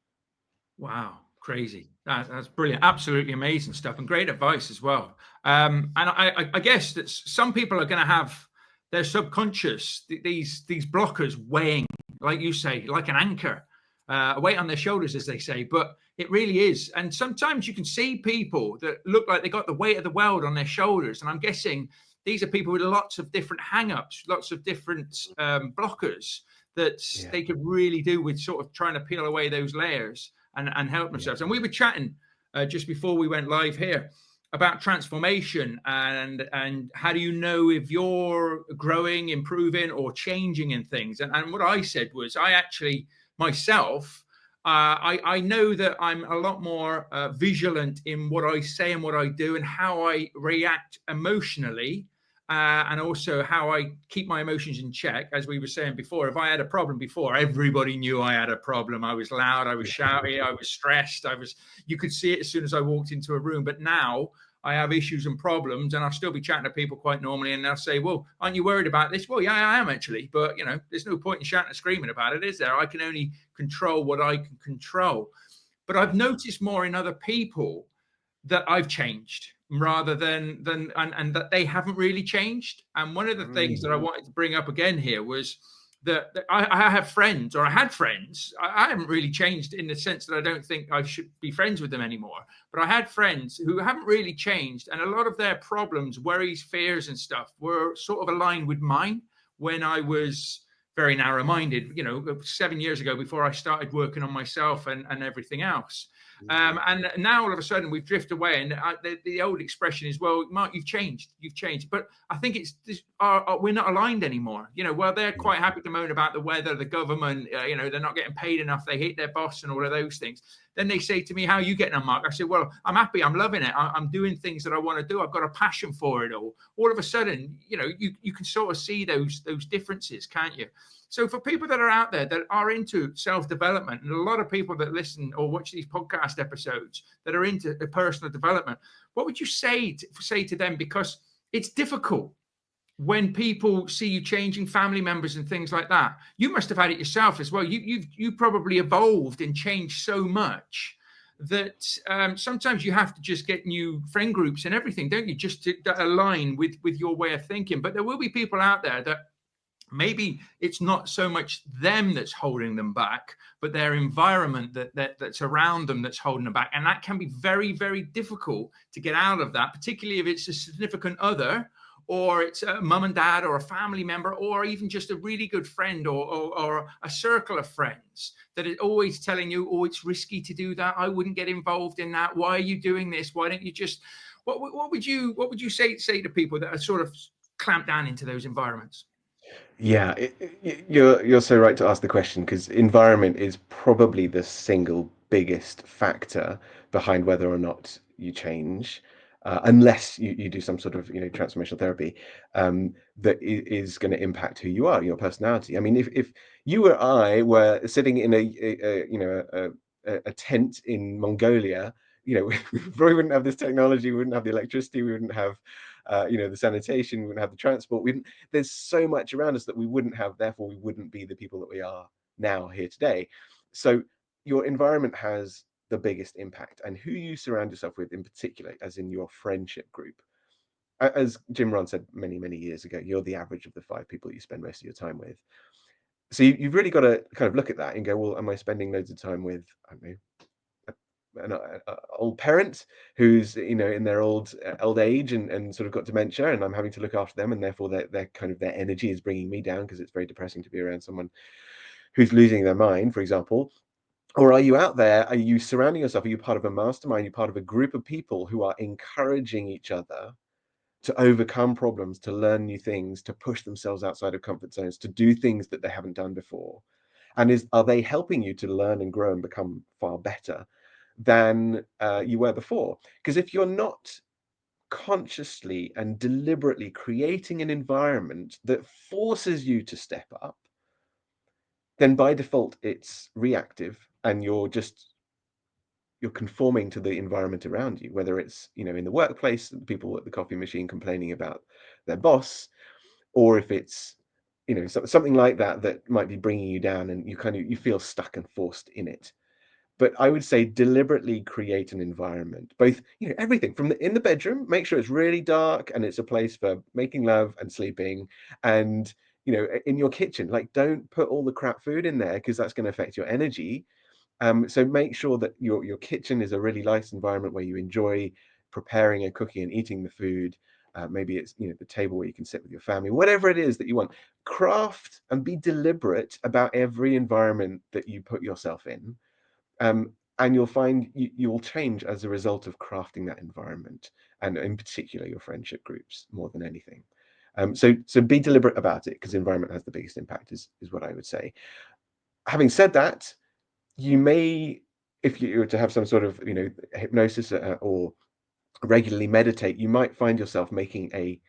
Wow, crazy. That's brilliant. Absolutely amazing stuff, and great advice as well. And I guess that some people are going to have their subconscious, these blockers weighing, like you say, like an anchor, a weight on their shoulders, as they say. But it really is. And sometimes you can see people that look like they got the weight of the world on their shoulders. And I'm guessing these are people with lots of different hang-ups, lots of different blockers that Yeah. they could really do with sort of trying to peel away those layers and help themselves. And we were chatting just before we went live here about transformation and how do you know if you're growing, improving, or changing in things. And what I said was, I actually myself, I know that I'm a lot more vigilant in what I say and what I do and how I react emotionally. And also how I keep my emotions in check. As we were saying before, if I had a problem before, everybody knew I had a problem. I was loud, I was shouty, I was stressed. You could see it as soon as I walked into a room. But now I have issues and problems, and I'll still be chatting to people quite normally, and they'll say, well, aren't you worried about this? Well, yeah, I am actually. But, you know, there's no point in shouting and screaming about it, is there? I can only control what I can control. But I've noticed more in other people that I've changed rather than and that they haven't really changed. And one of the things that I wanted to bring up again here was that I have friends, or I had friends. I haven't really changed in the sense that I don't think I should be friends with them anymore. But I had friends who haven't really changed, and a lot of their problems, worries, fears, and stuff were sort of aligned with mine when I was very narrow-minded, you know, 7 years ago, before I started working on myself and everything else. And now all of a sudden we've drifted away, and the old expression is, well, Mark, you've changed, but I think it's we're not aligned anymore. You know, well, they're quite happy to moan about the weather, the government, you know, they're not getting paid enough, they hate their boss and all of those things. Then they say to me, how are you getting on, Mark? I said, well, I'm happy, I'm loving it, I'm doing things that I want to do, I've got a passion for it all of a sudden, you know, you can sort of see those differences, can't you? So for people that are out there that are into self-development, and a lot of people that listen or watch these podcast episodes that are into personal development, what would you say to them? Because it's difficult when people see you changing, family members and things like that. You must have had it yourself as well. You probably evolved and changed so much that sometimes you have to just get new friend groups and everything, don't you, just to align with your way of thinking. But there will be people out there that maybe it's not so much them that's holding them back, but their environment that's around them that's holding them back. And that can be very, very difficult to get out of that, particularly if it's a significant other, or it's a mum and dad, or a family member, or even just a really good friend, or a circle of friends that is always telling you, oh, it's risky to do that, I wouldn't get involved in that, why are you doing this, why don't you just, what would you say to people that are sort of clamped down into those environments? Yeah, you're so right to ask the question, because environment is probably the single biggest factor behind whether or not you change, unless you do some sort of, you know, transformational therapy, that is going to impact who you are, your personality. I mean, if you or I were sitting in you know, a tent in Mongolia, you know, we probably wouldn't have this technology, we wouldn't have the electricity, we wouldn't have you know, the sanitation, we wouldn't have the transport. There's so much around us that we wouldn't have, therefore we wouldn't be the people that we are now here today. So your environment has the biggest impact, and who you surround yourself with in particular, as in your friendship group. As Jim Rohn said many years ago, you're the average of the 5 people you spend most of your time with. So you've really got to kind of look at that and go, well, am I spending loads of time with, I don't know, an old parent who's, you know, in their old age, and sort of got dementia, and I'm having to look after them, and therefore their kind of their energy is bringing me down, because it's very depressing to be around someone who's losing their mind, for example. Or are you out there, are you surrounding yourself, are you part of a mastermind, are you part of a group of people who are encouraging each other to overcome problems, to learn new things, to push themselves outside of comfort zones, to do things that they haven't done before? And are they helping you to learn and grow and become far better than you were before? Because if you're not consciously and deliberately creating an environment that forces you to step up, then by default it's reactive, and you're conforming to the environment around you, whether it's, you know, in the workplace, people at the coffee machine complaining about their boss, or if it's, you know, something like that that might be bringing you down, and you feel stuck and forced in it. But I would say deliberately create an environment, both, you know, everything from in the bedroom, make sure it's really dark and it's a place for making love and sleeping. And, you know, in your kitchen, like, don't put all the crap food in there, because that's going to affect your energy. So make sure that your kitchen is a really nice environment where you enjoy preparing and cooking and eating the food. Maybe it's, you know, the table where you can sit with your family, whatever it is that you want. Craft and be deliberate about every environment that you put yourself in. And you'll find you will change as a result of crafting that environment, and in particular your friendship groups more than anything. So be deliberate about it, because the environment has the biggest impact, is what I would say. Having said that, you may, if you were to have some sort of, you know, hypnosis, or regularly meditate, you might find yourself making a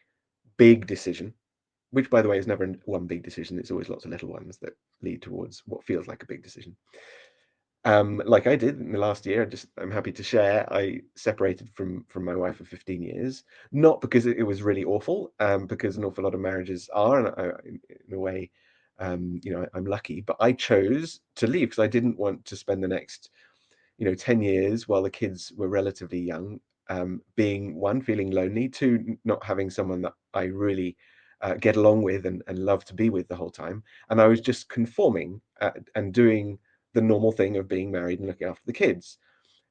big decision, which, by the way, is never one big decision. It's always lots of little ones that lead towards what feels like a big decision. Like I did in the last year. I'm happy to share, I separated from my wife of 15 years, not because it was really awful, because an awful lot of marriages are, and in a way, you know, I'm lucky, but I chose to leave because I didn't want to spend the next, you know, 10 years while the kids were relatively young, being, one, feeling lonely, two, not having someone that I really get along with and love to be with the whole time. And I was just conforming, and doing the normal thing of being married and looking after the kids.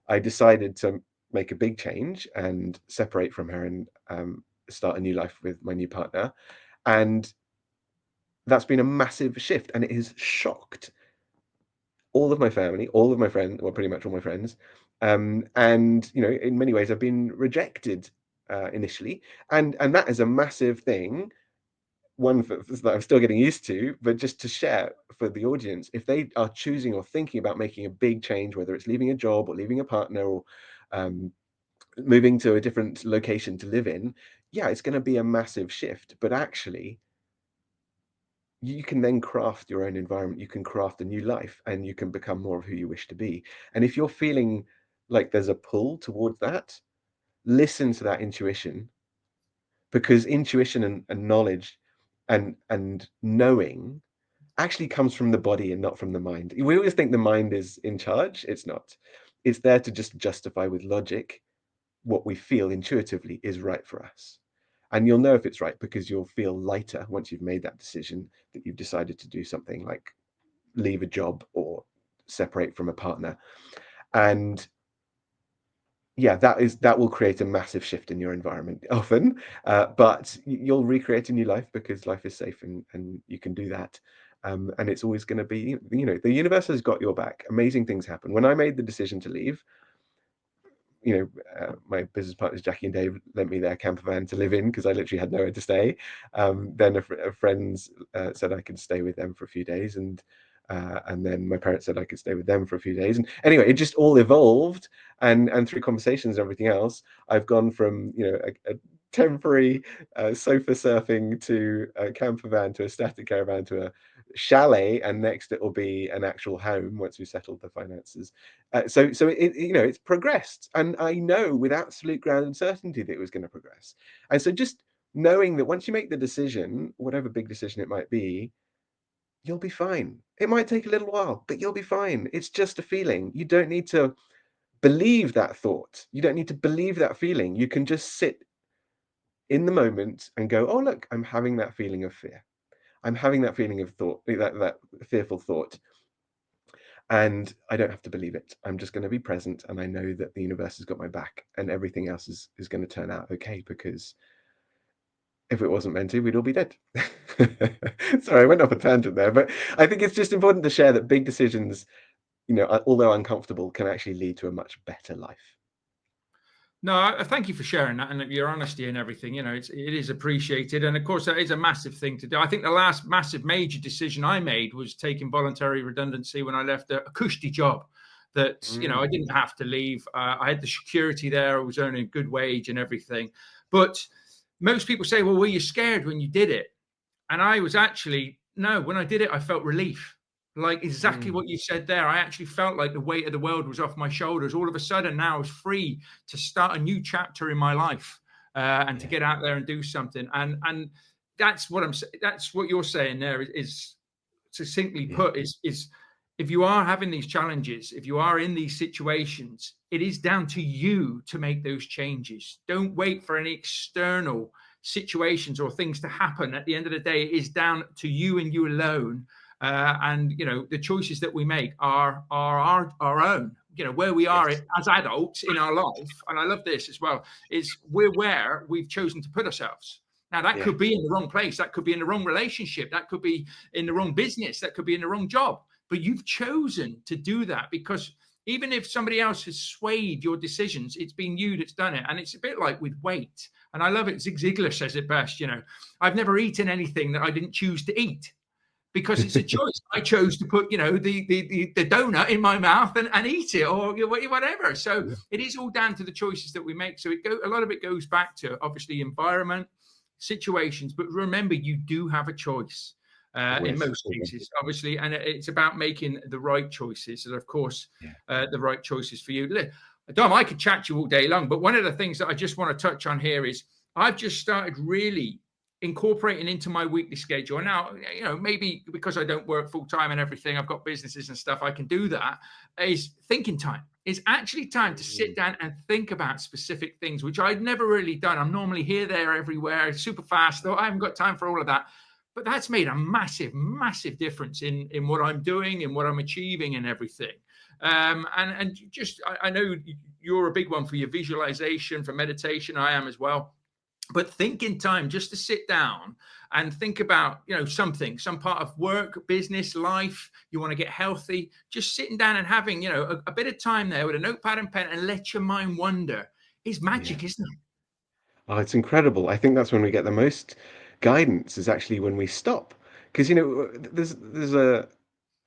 I decided to make a big change and separate from her, and start a new life with my new partner. And that's been a massive shift, and it has shocked all of my family, all of my friends, well, pretty much all my friends. And, you know, in many ways, I've been rejected initially, and that is a massive thing. One that I'm still getting used to, but just to share for the audience, if they are choosing or thinking about making a big change, whether it's leaving a job or leaving a partner, or um, moving to a different location to live in, yeah, it's going to be a massive shift. But actually, you can then craft your own environment. You can craft a new life, and you can become more of who you wish to be. And if you're feeling like there's a pull towards that, listen to that intuition, because intuition and knowledge and knowing actually comes from the body and not from the mind. We always think the mind is in charge. It's not. It's there to just justify with logic what we feel intuitively is right for us. And you'll know if it's right, because you'll feel lighter once you've made that decision, that you've decided to do something like leave a job or separate from a partner. And yeah, that will create a massive shift in your environment often, but you'll recreate a new life, because life is safe, and you can do that. And it's always going to be, you know, the universe has got your back. Amazing things happen. When I made the decision to leave, you know, my business partners Jackie and Dave lent me their camper van to live in, because I literally had nowhere to stay. Then a friends said I could stay with them for a few days, and then my parents said I could stay with them for a few days. And anyway, it just all evolved, and through conversations and everything else, I've gone from, you know, a temporary sofa surfing to a camper van to a static caravan to a chalet, and next it will be an actual home once we settled the finances. So it, you know, it's progressed, and I know with absolute grounded certainty that it was going to progress. And so just knowing that once you make the decision, whatever big decision it might be, you'll be fine. It might take a little while, but you'll be fine. It's just a feeling. You don't need to believe that thought. You don't need to believe that feeling. You can just sit in the moment and go, oh, look, I'm having that feeling of fear. I'm having that feeling of thought, that fearful thought. And I don't have to believe it. I'm just going to be present, and I know that the universe has got my back, and everything else is going to turn out okay, because if it wasn't meant to, we'd all be dead. Sorry, I went off a tangent there, but I think it's just important to share that big decisions, you know, although uncomfortable, can actually lead to a much better life. No, I thank you for sharing that and your honesty and everything. You know, it is appreciated, and of course, that is a massive thing to do. I think the last massive major decision I made was taking voluntary redundancy when I left a cushy job. That, you know, I didn't have to leave. I had the security there. I was earning a good wage and everything. But most people say, "Well, were you scared when you did it?" And I was actually no. When I did it, I felt relief. Like exactly what you said there. I actually felt like the weight of the world was off my shoulders. All of a sudden now I was free to start a new chapter in my life, and to Yeah. get out there and do something. And that's what that's what you're saying there is succinctly Yeah. put is if you are having these challenges, if you are in these situations, it is down to you to make those changes. Don't wait for any external situations or things to happen. At the end of the day, it is down to you and you alone. And you know, the choices that we make are our own. You know, where we are Yes. as adults in our life, and I love this as well, is we're where we've chosen to put ourselves. Now, that Yeah. could be in the wrong place, that could be in the wrong relationship, that could be in the wrong business, that could be in the wrong job. But you've chosen to do that, because even if somebody else has swayed your decisions, it's been you that's done it. And it's a bit like with weight. And I love it. Zig Ziglar says it best. You know, I've never eaten anything that I didn't choose to eat, because it's a choice. I chose to put, you know, the donut in my mouth and eat it, or whatever. So it is all down to the choices that we make. So a lot of it goes back to obviously environment, situations, but remember, you do have a choice in Always. most cases, obviously, and it's about making the right choices. And of course, Yeah. the right choices for you. Dom, I could chat to you all day long, but one of the things that I just want to touch on here is I've just started really incorporating into my weekly schedule. Now, you know, maybe because I don't work full time and everything, I've got businesses and stuff, I can do that, is thinking time. It's actually time to sit down and think about specific things, which I'd never really done. I'm normally here, there, everywhere, super fast. I haven't got time for all of that. But that's made a massive, massive difference in what I'm doing and what I'm achieving and everything. And just, I know you're a big one for your visualization, for meditation. I am as well. But thinking time just to sit down and think about, you know, something, some part of work, business, life, you want to get healthy, just sitting down and having, you know, a bit of time there with a notepad and pen and let your mind wander is Yeah. magic, isn't it? Oh, it's incredible. I think that's when we get the most guidance, is actually when we stop. Because, you know, there's a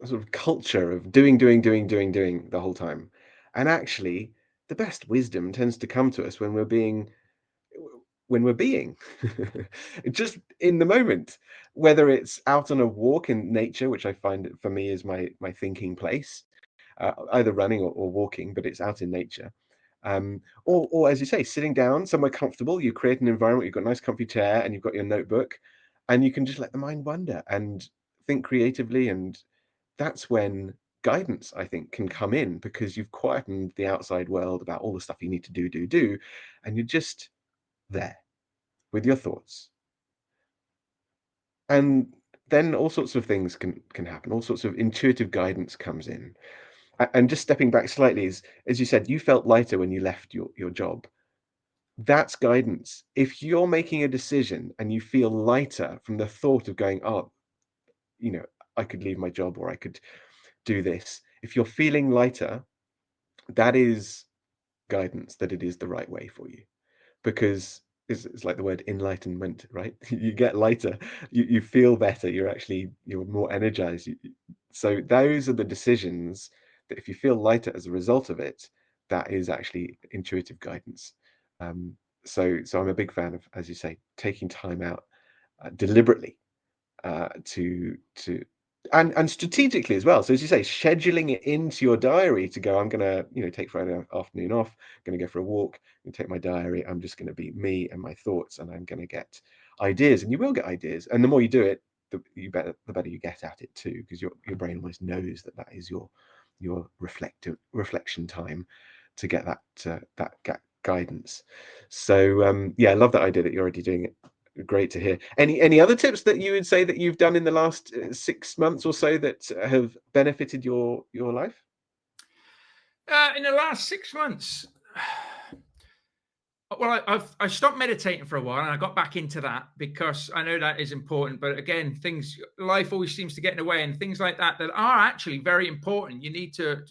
sort of culture of doing the whole time. And actually, the best wisdom tends to come to us when we're being just in the moment, whether it's out on a walk in nature, which I find for me is my thinking place, either running or walking, but it's out in nature. Or as you say, sitting down somewhere comfortable, you create an environment, you've got a nice comfy chair and you've got your notebook, and you can just let the mind wander and think creatively. And that's when guidance, I think, can come in, because you've quietened the outside world about all the stuff you need to do, and you're just there with your thoughts. And then all sorts of things can happen. All sorts of intuitive guidance comes in. And just stepping back slightly, as you said, you felt lighter when you left your job. That's guidance. If you're making a decision and you feel lighter from the thought of going, oh, you know, I could leave my job or I could do this. If you're feeling lighter, that is guidance that it is the right way for you. Because it's like the word enlightenment, right? You get lighter, you feel better, you're more energized. So those are the decisions that, if you feel lighter as a result of it, that is actually intuitive guidance. Um, so I'm a big fan of, as you say, taking time out deliberately to and strategically as well. So as you say, scheduling it into your diary to go, I'm gonna, you know, take Friday afternoon off, I'm gonna go for a walk and take my diary. I'm just gonna be me and my thoughts, and I'm gonna get ideas. And you will get ideas. And the more you do it, the better you get at it too, because your brain almost knows that is your reflection time to get that guidance. So yeah, I love that idea that you're already doing it. Great to hear. Any other tips that you would say that you've done in the last 6 months or so that have benefited your life? In the last 6 months, well, I stopped meditating for a while and I got back into that because I know that is important. But again, life always seems to get in the way, and things like that are actually very important. You need to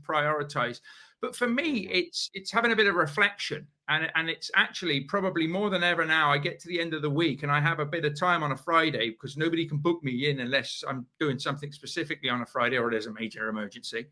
prioritize. But for me, it's having a bit of reflection, and it's actually probably more than ever now. I get to the end of the week and I have a bit of time on a Friday, because nobody can book me in unless I'm doing something specifically on a Friday or there's a major emergency.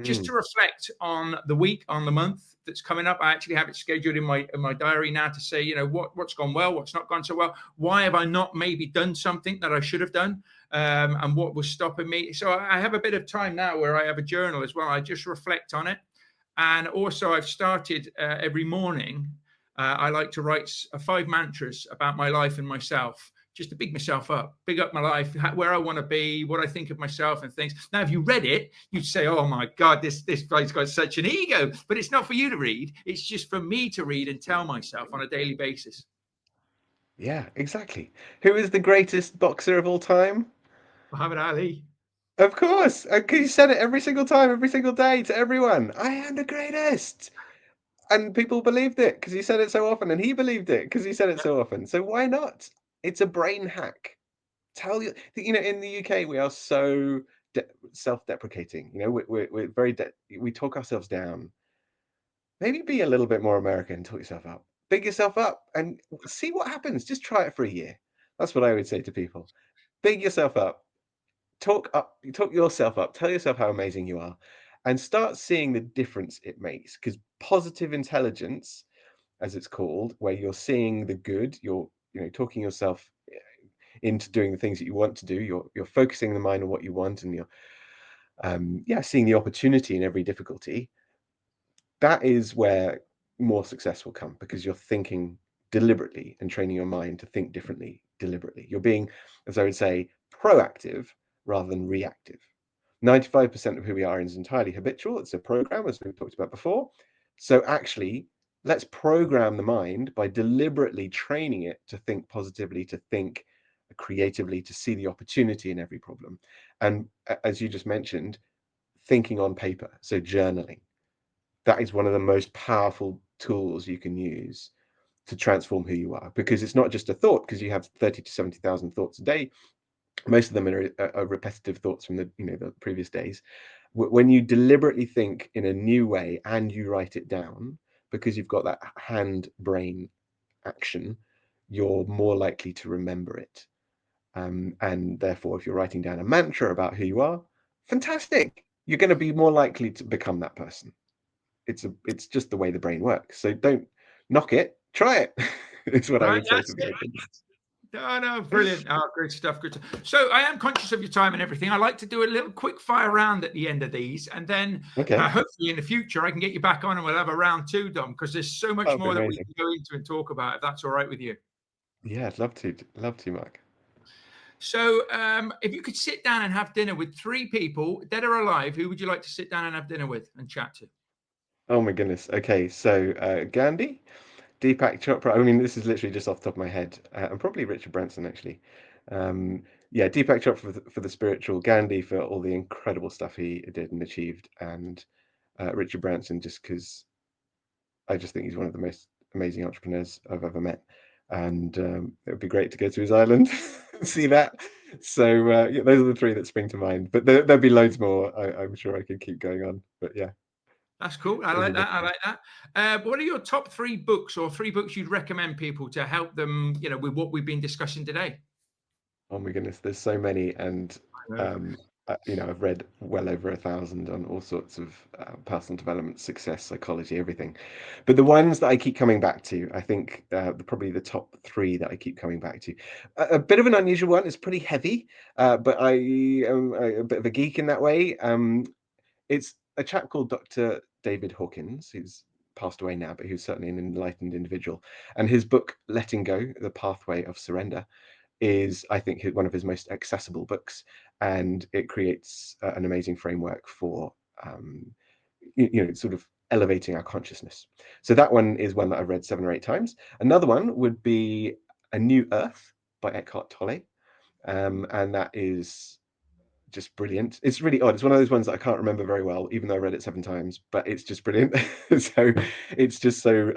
Just Mm, to reflect on the week, on the month that's coming up. I actually have it scheduled in my diary now to say, you know, what's gone well, what's not gone so well. Why have I not maybe done something that I should have done? and what was stopping me. So I have a bit of time now where I have a journal as well. I just reflect on it. And also I've started every morning, I like to write 5 mantras about my life and myself, just to big myself up, big up my life, where I want to be, what I think of myself and things. Now, if you read it, you'd say, oh my God, this guy's got such an ego. But it's not for you to read. It's just for me to read and tell myself on a daily basis. Yeah, exactly. Who is the greatest boxer of all time? Muhammad Ali. Of course, because you said it every single time, every single day to everyone. I am the greatest. And people believed it because he said it so often, and he believed it because he said it so often. So why not? It's a brain hack. Tell you, in the UK, we are so self-deprecating. We're very, we talk ourselves down. Maybe be a little bit more American, talk yourself up, big yourself up, and see what happens. Just try it for a year. That's what I would say to people. Big yourself up, talk yourself up, tell yourself how amazing you are, and start seeing the difference it makes. Because positive intelligence, as it's called, where you're seeing the good, you're talking yourself into doing the things that you want to do. You're focusing the mind on what you want, and you're seeing the opportunity in every difficulty. That is where more success will come, because you're thinking deliberately and training your mind to think differently deliberately. You're being, as I would say, proactive rather than reactive. 95% of who we are is entirely habitual. It's a program, as we've talked about before. So actually, let's program the mind by deliberately training it to think positively, to think creatively, to see the opportunity in every problem. And as you just mentioned, thinking on paper, so journaling. That is one of the most powerful tools you can use to transform who you are, because it's not just a thought, because you have 30 to 70,000 thoughts a day. Most of them are repetitive thoughts from the previous days. When you deliberately think in a new way and you write it down, because you've got that hand brain action, you're more likely to remember it. And therefore, if you're writing down a mantra about who you are, fantastic. You're going to be more likely to become that person. It's just the way the brain works. So don't knock it, try it. It's what I Right, would say that's to it. people. No, brilliant. Oh, great stuff. Good stuff. So I am conscious of your time and everything. I like to do a little quick fire round at the end of these. And then Okay, hopefully in the future, I can get you back on and we'll have a round 2, Dom, because there's so much that'd be more that we amazing. can go into and talk about, if that's all right with you. Yeah, I'd love to. Love to, Mark. So if you could sit down and have dinner with 3 people, dead or alive, who would you like to sit down and have dinner with and chat to? Oh my goodness. Okay, so Gandhi, Deepak Chopra. I mean, this is literally just off the top of my head, and probably Richard Branson actually. Yeah, Deepak Chopra for the spiritual, Gandhi for all the incredible stuff he did and achieved, and Richard Branson just because I just think he's one of the most amazing entrepreneurs I've ever met, and it would be great to go to his island and see that. So yeah, those are the 3 that spring to mind, but there'll be loads more. I'm sure I could keep going on, but yeah, That's cool. I those are like the that. I 3. like that. What are your top 3 books or 3 books you'd recommend people to help them, with what we've been discussing today? Oh my goodness, there's so many, and I know. um, I've read well over 1,000 on all sorts of personal development, success, psychology, everything. But the ones that I keep coming back to, I think probably the top 3 that I keep coming back to. A bit of an unusual one. It's pretty heavy, but I am a bit of a geek in that way. It's a chap called Dr. David Hawkins, who's passed away now, but he was certainly an enlightened individual. And his book, Letting Go: The Pathway of Surrender, is, I think, one of his most accessible books, and it creates an amazing framework for sort of elevating our consciousness. So that one is one that I've read 7 or 8 times. Another one would be A New Earth by Eckhart Tolle, and that is just brilliant. It's really odd. It's one of those ones that I can't remember very well, even though I read it 7 times, but it's just brilliant. So it's just so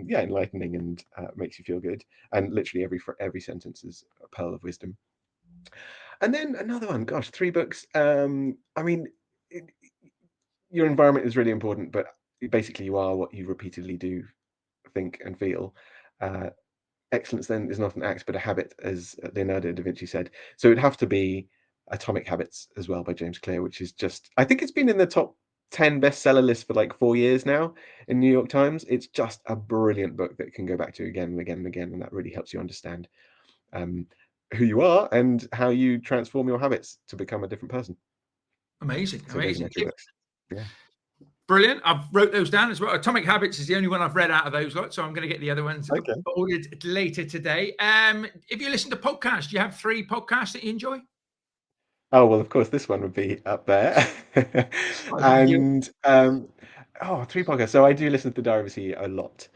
enlightening, and makes you feel good. And literally every sentence is a pearl of wisdom. And then another one, gosh, 3 books. I mean, it, your environment is really important, but basically you are what you repeatedly do, think, and feel. Uh, Excellence then is not an act but a habit, as Leonardo da Vinci said. So it'd have to be Atomic Habits as well by James Clear, which is just, I think it's been in the top 10 bestseller list for like 4 years now in New York Times. It's just a brilliant book that you can go back to again and again and again, and that really helps you understand um, who you are and how you transform your habits to become a different person. Amazing. So those are my 3 books. Yeah. Brilliant. I've wrote those down as well. Atomic Habits is the only one I've read out of those lots, so I'm going to get the other ones ordered later today. If you listen to podcasts, do you have 3 podcasts that you enjoy? Oh, well, of course, this one would be up there. And 3 podcasts. So I do listen to The Diary of a CEO a lot.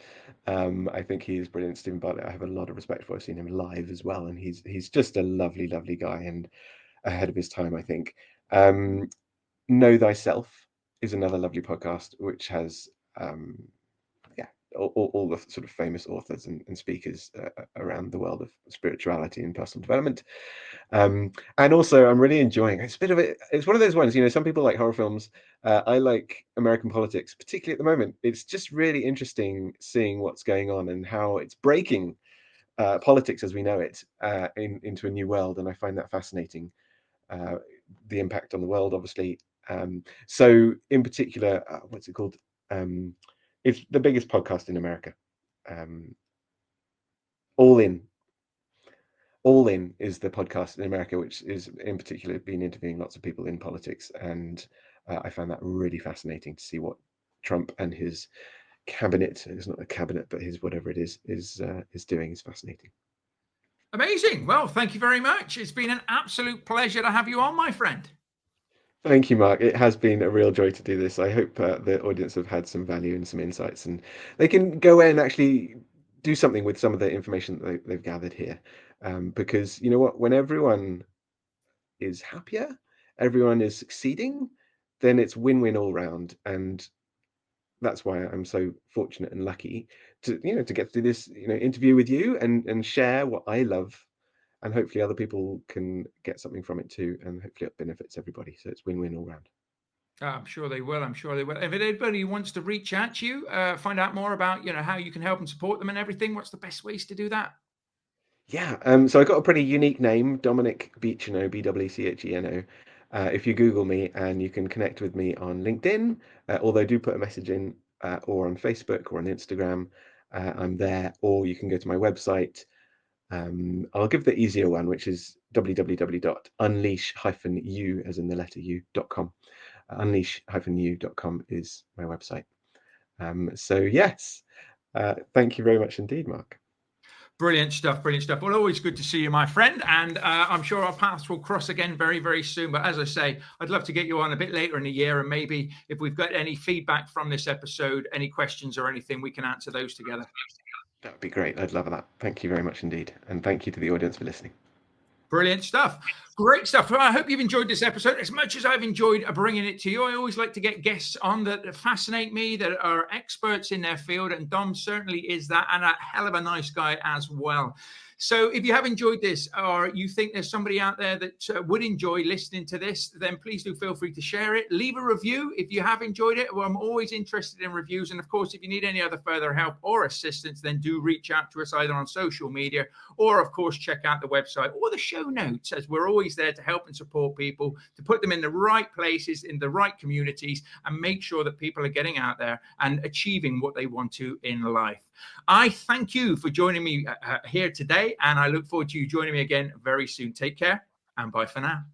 I think he is brilliant. Stephen Bartlett, I have a lot of respect for. I've seen him live as well, and he's just a lovely, lovely guy and ahead of his time, I think. Know Thyself is another lovely podcast, which has all the sort of famous authors and speakers around the world of spirituality and personal development. And also, I'm really enjoying. It's one of those ones. Some people like horror films. I like American politics, particularly at the moment. It's just really interesting seeing what's going on and how it's breaking politics as we know it into a new world, and I find that fascinating. The impact on the world, obviously. So, in particular, what's it called? It's the biggest podcast in America. All In is the podcast in America, which is in particular been interviewing lots of people in politics, and I found that really fascinating to see what Trump and his cabinet, it's not a cabinet, but his whatever it is doing is fascinating. Amazing. Well, thank you very much. It's been an absolute pleasure to have you on, my friend. Thank you, Mark. It has been a real joy to do this. I hope the audience have had some value and some insights, and they can go and actually do something with some of the information that they've gathered here. Because you know what? When everyone is happier, everyone is succeeding, then it's win-win all round. And that's why I'm so fortunate and lucky to get to do this interview with you and share what I love, and hopefully other people can get something from it too, and hopefully it benefits everybody. So it's win-win all round. I'm sure they will. I'm sure they will. If anybody wants to reach out to you, find out more about how you can help and support them and everything, what's the best ways to do that? Yeah, so I got a pretty unique name, Dominic Beecheno, Bwcheno. If you Google me, and you can connect with me on LinkedIn, although do put a message in, or on Facebook or on Instagram, I'm there, or you can go to my website. I'll give the easier one, which is www.unleash-u, as in the letter u.com. Unleash-u.com is my website. So yes, thank you very much indeed, Mark. Brilliant stuff. Brilliant stuff. Well, always good to see you, my friend. And I'm sure our paths will cross again very, very soon. But as I say, I'd love to get you on a bit later in the year. And maybe if we've got any feedback from this episode, any questions or anything, we can answer those together. That would be great. I'd love that. Thank you very much indeed. And thank you to the audience for listening. Brilliant stuff. Great stuff. Well, I hope you've enjoyed this episode as much as I've enjoyed bringing it to you. I always like to get guests on that fascinate me, that are experts in their field, and Dom certainly is that, and a hell of a nice guy as well. So if you have enjoyed this, or you think there's somebody out there that would enjoy listening to this, then please do feel free to share it. Leave a review if you have enjoyed it. Well, I'm always interested in reviews. And of course, if you need any other further help or assistance, then do reach out to us either on social media, or of course, check out the website or the show notes, as we're always there to help and support people, to put them in the right places, in the right communities, and make sure that people are getting out there and achieving what they want to in life. I thank you for joining me here today, and I look forward to you joining me again very soon. Take care, and bye for now.